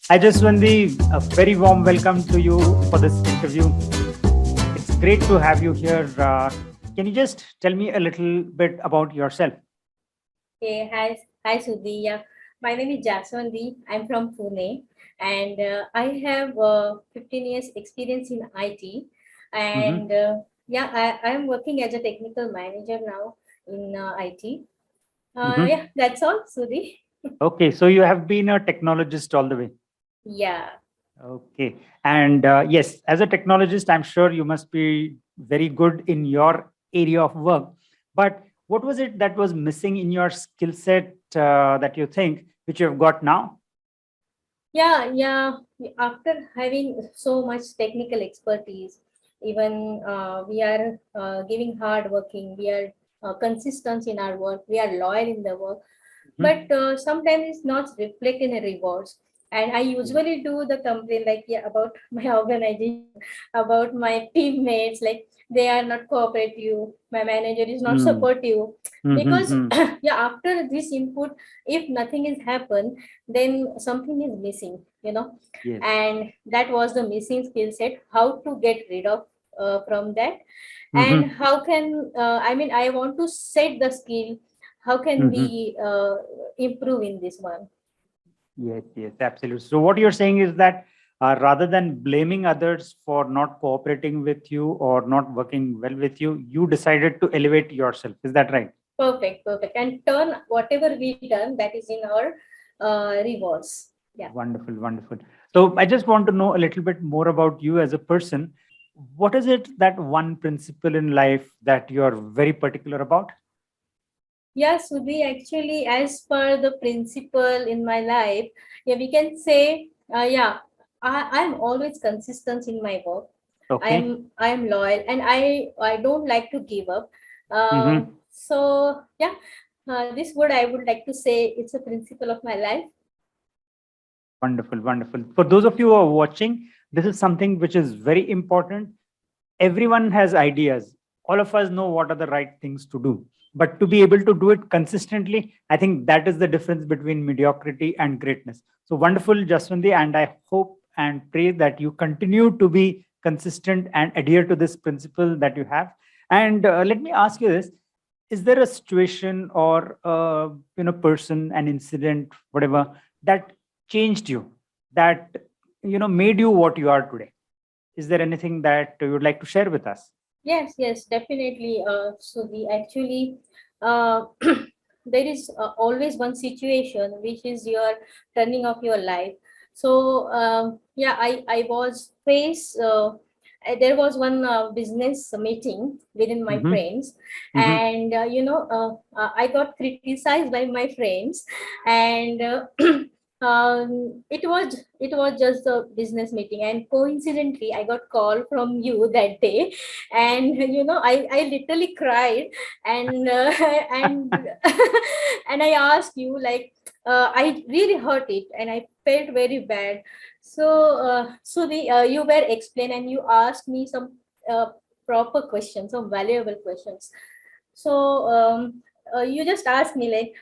Hi, Jaswandi. A very warm welcome to you for this interview. It's great to have you here. Can you just tell me a little bit about yourself? Hey, hi, Sudhi. Yeah, my name is Jaswandi. I'm from Pune, and I have 15 years experience in IT. And Hmm. yeah, I'm working as a technical manager now in IT. Hmm. Yeah, that's all, Sudhi. Okay, so you have been a technologist all the way. Yeah. Okay, and yes, as a technologist, I'm sure you must be very good in your area of work. But what was it that was missing in your skill set that you think which you have got now? Yeah. After having so much technical expertise, even we are giving hard working, we are consistent in our work, we are loyal in the work, but Mhm. sometimes it's not reflect in a rewards. And I Yeah. usually do the complaint like, yeah, about my organization, about my teammates, like they are not cooperative, my manager is not Mm. supportive, because Mm-hmm. yeah, after this input, if nothing is happened, then something is missing, Yes. and that was the missing skill set, how to get rid of from that, and Mm-hmm. how can I want to set the skill, how can Mm-hmm. we improve in this one. Yes, yes, absolutely. So what you're saying is that rather than blaming others for not cooperating with you or not working well with you, you decided to elevate yourself. Is that right? Perfect, and turn whatever we done that is in our rewards. Yeah. Wonderful, wonderful. So I just want to know a little bit more about you as a person. What is it that one principle in life that you're very particular about? Yeah, Sudhi, actually, as per the principle in my life, yeah, we can say, yeah, I'm always consistent in my work. Okay. I'm loyal, and I don't like to give up. Mm-hmm. So yeah, this word I would like to say it's a principle of my life. Wonderful, wonderful. For those of you who are watching, this is something which is very important. Everyone has ideas. All of us know what are the right things to do. But to be able to do it consistently, I think that is the difference between mediocrity and greatness. So wonderful, Jaswandi, and I hope and pray that you continue to be consistent and adhere to this principle that you have. And let me ask you this: is there a situation or person, an incident, whatever, that changed you, that made you what you are today? Is there anything that you would like to share with us? Yes, definitely. So the actually, uh, there is always one situation which is your turning of your life. So yeah, I was faced. There was one business meeting within my Hmm. friends, Hmm. and I got criticized by my friends, and it was just a business meeting, and coincidentally I got call from you that day, and I literally cried, and and and I asked you, like, I really hurt it and I felt very bad. So you were explained and you asked me some uh, proper questions, some valuable questions. So you just asked me, like,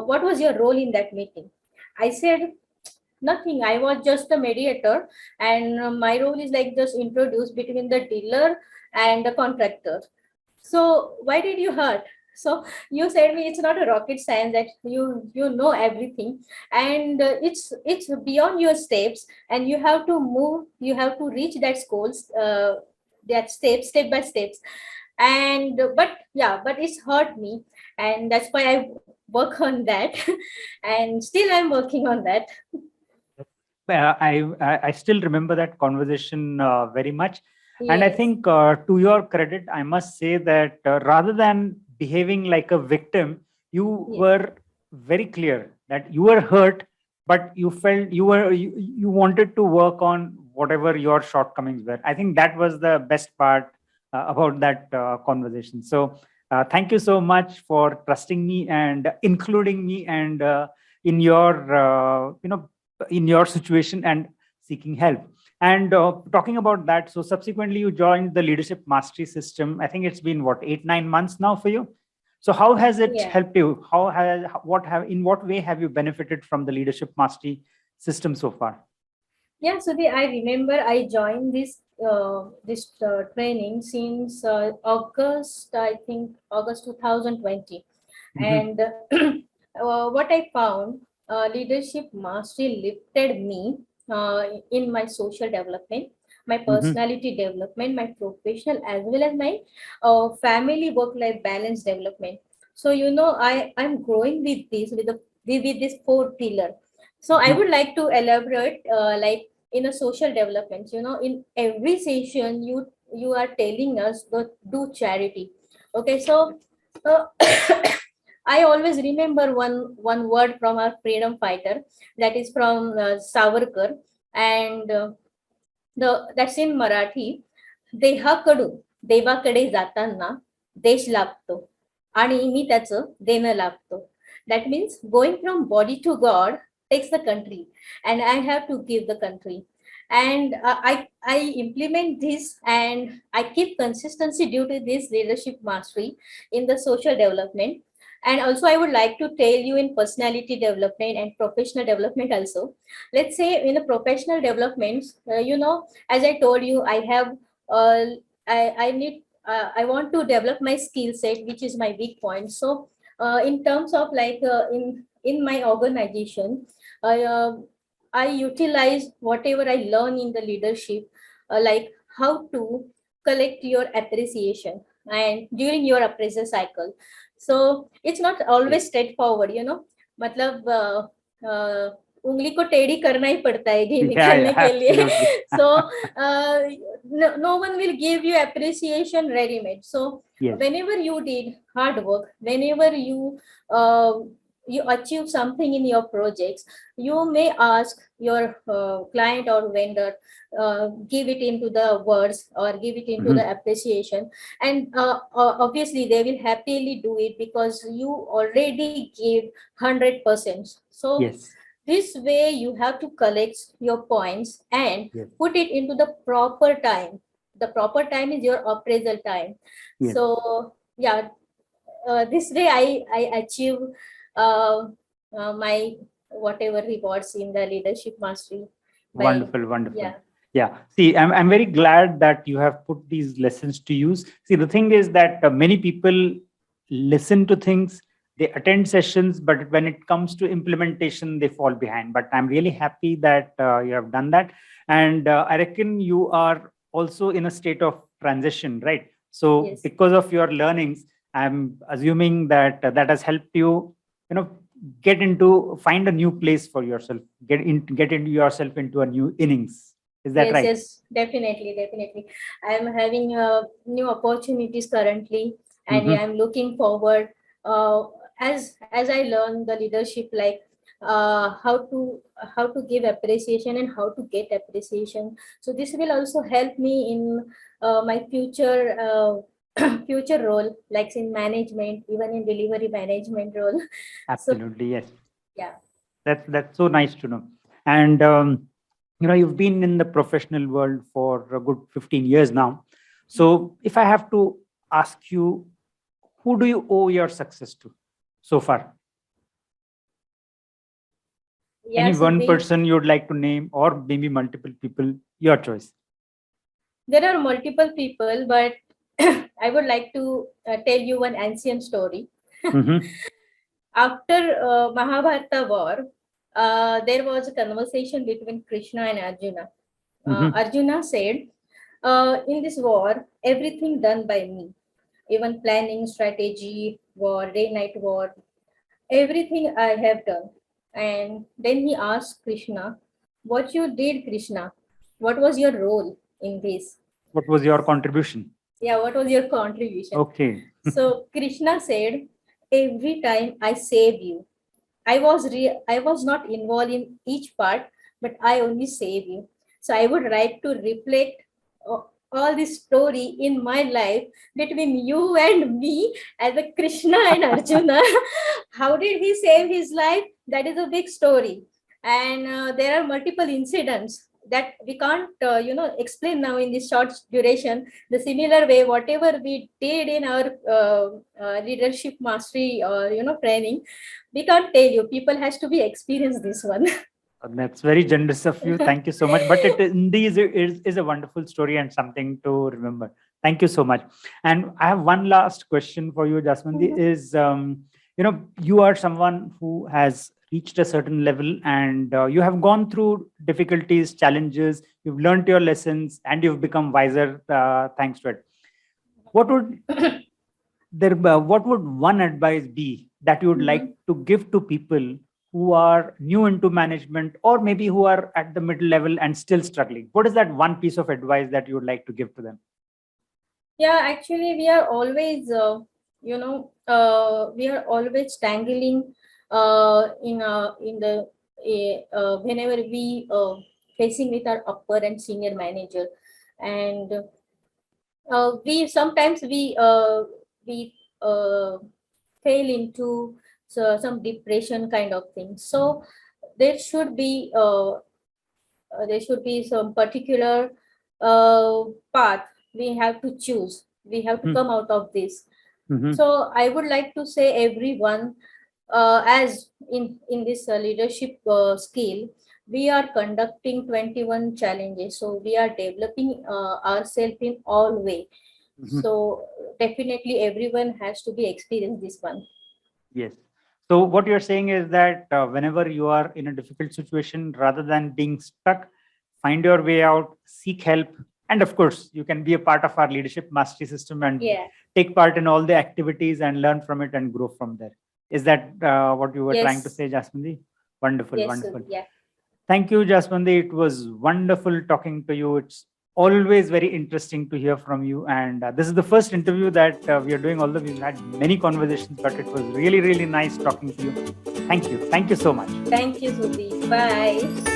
what was your role in that meeting? I said nothing, I was just a mediator, and my role is like just introduce between the dealer and the contractor. So why did you hurt? So you said me it's not a rocket science, that you know everything, and it's beyond your steps, and you have to move, you have to reach that goals, that step by steps. And but yeah, but it's hurt me, and that's why I work on that, and still I'm working on that. I still remember that conversation very much, and I Yes. think to your credit, I must say that rather than behaving like a victim, you Yes. were very clear that you were hurt, but you felt you wanted to work on whatever your shortcomings were. I think that was the best part about that conversation. So thank you so much for trusting me and including me and in your in your situation and seeking help. And talking about that, so subsequently you joined the leadership mastery system. I think it's been what, 8 9 months now for you. So how has it Yeah. helped you? How has what have in what way have you benefited from the leadership mastery system so far? Yeah, Sudhi, I remember I joined this training since August, I think August 2020. Mhm, And what I found, leadership mastery lifted me in my social development, my mhm. personality development, my professional as well as my family work-life balance development. So I'm growing with with this four pillar. So I Mhm. would like to elaborate like in a social development. In every session you are telling us to do charity. Okay, so. Uh, I always remember one word from our freedom fighter, that is from Savarkar, and that's in Marathi. देहाकडून देवाकडे जाताना देश लागतो आणि मी त्याचं देणं लागतो. That means going from body to God takes the country, and I have to give the country. And I implement this, and I keep consistency due to this leadership mastery in the social development. And also I would like to tell you in personality development and professional development also. Let's say in the professional developments, as I told you, uh, I need I want to develop my skill set, which is my weak point. So in terms of like in my organization, I uh, I utilize whatever I learn in the leadership, like how to collect your appreciation and during your appraisal cycle. So it's not Yes. always straightforward. मतलब uh, उंगली को टेढ़ी करना ही पड़ता है घी Yeah, yeah, निकालने के लिए. absolutely. So no one will give you appreciation ready made. So Yes. whenever you did hard work, whenever uh, you achieve something in your projects, you may ask your client or vendor, give it into the words or give it into the Mhm. appreciation. And obviously they will happily do it because you already gave 100%. So Yes. this way you have to collect your points and Yes. put it into the proper time. The proper time is your appraisal time. Yes. So yeah, this way I achieve uh, my whatever rewards in the leadership mastery by. Wonderful, wonderful. Yeah. Yeah. See, I'm very glad that you have put these lessons to use. See, the thing is that many people listen to things, they attend sessions, but when it comes to implementation, they fall behind. But I'm really happy that you have done that. And I reckon you are also in a state of transition, right? So, Yes. because of your learnings, I'm assuming that that has helped you, you know, find a new place for yourself, get into yourself into a new innings. Is that Yes, right? yes, definitely, definitely. I'm having new opportunities currently, and yeah, Hmm. I'm looking forward uh, as I learn the leadership, like how to give appreciation and how to get appreciation. So this will also help me in my future future role, like in management, even in delivery management role. So Absolutely, yes. yeah. That's so nice to know. And you've been in the professional world for a good 15 years now. So if I have to ask you, who do you owe your success to so far? Yeah, Any one Sudhi. person you'd like to name, or maybe multiple people? Your choice. There are multiple people, but I would like to tell you one ancient story. Hmm. After Mahabharata war, there was a conversation between Krishna and Arjuna. Hmm. Arjuna said, "In this war, everything done by me, even planning, strategy, war, day-night war, everything I have done." And then he asked Krishna, "What you did, Krishna? What was your role in this?" What was your contribution? Yeah, what was your contribution? Okay. So Krishna said, every time I save you, I was not involved in each part, but I only save you. So I would like to reflect uh, all this story in my life between you and me as a Krishna and Arjuna. How did he save his life? That is a big story. And there are multiple incidents that we can't explain now in this short duration. The similar way, whatever we did in our leadership mastery or training, we can't tell you. People has to be experienced this one. That's very generous of you. Thank you so much. But it indeed is a wonderful story and something to remember. Thank you so much. And I have one last question for you, Jasmandi. Mhm. Is you are someone who has reached a certain level, and you have gone through difficulties, challenges. You've learned your lessons, and you've become wiser thanks to it. What would what would one advice be that you would like Mhm. to give to people who are new into management, or maybe who are at the middle level and still struggling? What is that one piece of advice that you would like to give to them? Yeah, actually, we are always, we are always tangling in the whenever we facing with our upper and senior manager, and we sometimes we fail into some depression kind of thing. So there should be some particular path we have to choose. We have to come out of this. Mm-hmm. So I would like to say everyone, as in this leadership skill, we are conducting 21 challenges. So we are developing ourselves in all way. Mm-hmm. So definitely everyone has to be experienced this one. Yes. So what you're saying is that whenever you are in a difficult situation, rather than being stuck, find your way out, seek help, and of course, you can be a part of our leadership mastery system and Yeah. take part in all the activities and learn from it and grow from there. Is that what you were trying to Yes. say, Jasmandi? Wonderful, Yes. wonderful. Yeah. Thank you, Jasmandi. It was wonderful talking to you. It's always very interesting to hear from you. And this is the first interview that we are doing, although we've had many conversations, but it was really, really nice talking to you. Thank you. Thank you so much. Thank you, Sudeep. Bye.